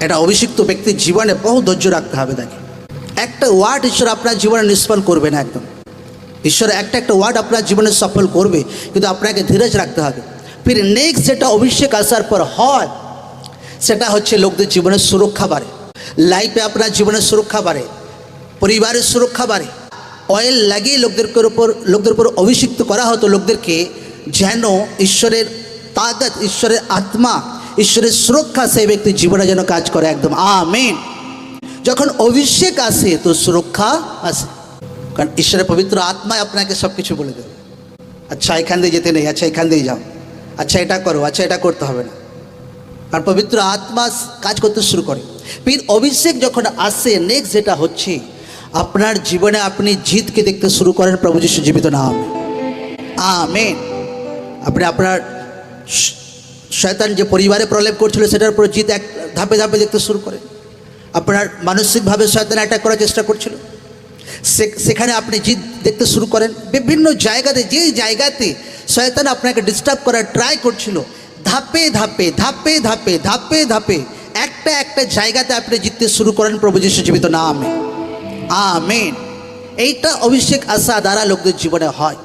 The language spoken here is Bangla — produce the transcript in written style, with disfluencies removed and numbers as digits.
একটা অভিষিক্ত ব্যক্তির জীবনে বহু ধৈর্য রাখতে হবে। তাকে একটা ওয়ার্ড ঈশ্বর আপনার জীবনে নিষ্ফল করবে না। একদম ঈশ্বর একটা ওয়ার্ড আপনার জীবনে সফল করবে, কিন্তু আপনাকে ধীরজ রাখতে হবে। ফির নেক্সট যেটা অভিষেক আসার পর হয় সেটা হচ্ছে লোকদের জীবনের সুরক্ষা বাড়ে, লাইফে আপনার জীবনের সুরক্ষা বাড়ে, পরিবারের সুরক্ষা বাড়ে। অয়েল লাগিয়ে লোকদের উপর অভিষিক্ত করা হতো লোকদেরকে, যেন ঈশ্বরের তাকত, ঈশ্বরের আত্মা, ঈশ্বরের সুরক্ষা সেই ব্যক্তির জীবনে যেন কাজ করে। একদম আমেন। যখন অভিষেক আসে তো সুরক্ষা আসে, কারণ ঈশ্বরের পবিত্র আত্মায় আপনাকে সব কিছু বলে দেবে। আচ্ছা এখান দিয়ে যেতে নেই, আচ্ছা এখান দিয়ে যাও, আচ্ছা এটা করো, আচ্ছা এটা করতে হবে না, কারণ পবিত্র আত্মা কাজ করতে শুরু করে। ফির অভিষেক যখন আসে নেক্সট যেটা হচ্ছে আপনার জীবনে আপনি জিতকে দেখতে শুরু করেন প্রভু যীশু জীবিত নাম। আমেন। আপনি আপনার শয়তান যে পরিবারে প্রলেপ করছিল সেটার উপর জিত এক ধাপে ধাপে দেখতে শুরু করেন। আপনার মানসিকভাবে শয়তান অ্যাটাক করার চেষ্টা করছিল, সেখানে আপনি জিত দেখতে শুরু করেন। বিভিন্ন জায়গাতে, যেই জায়গাতে শয়তান আপনাকে ডিস্টার্ব করার ট্রাই করছিল, ধাপে ধাপে ধাপে ধাপে ধাপে ধাপে একটা জায়গাতে আপনি জিততে শুরু করেন প্রভু যীশু জীবিত নামে। আমেন। এইটা অভিষেক আসা দ্বারা লোকদের জীবনে হয়।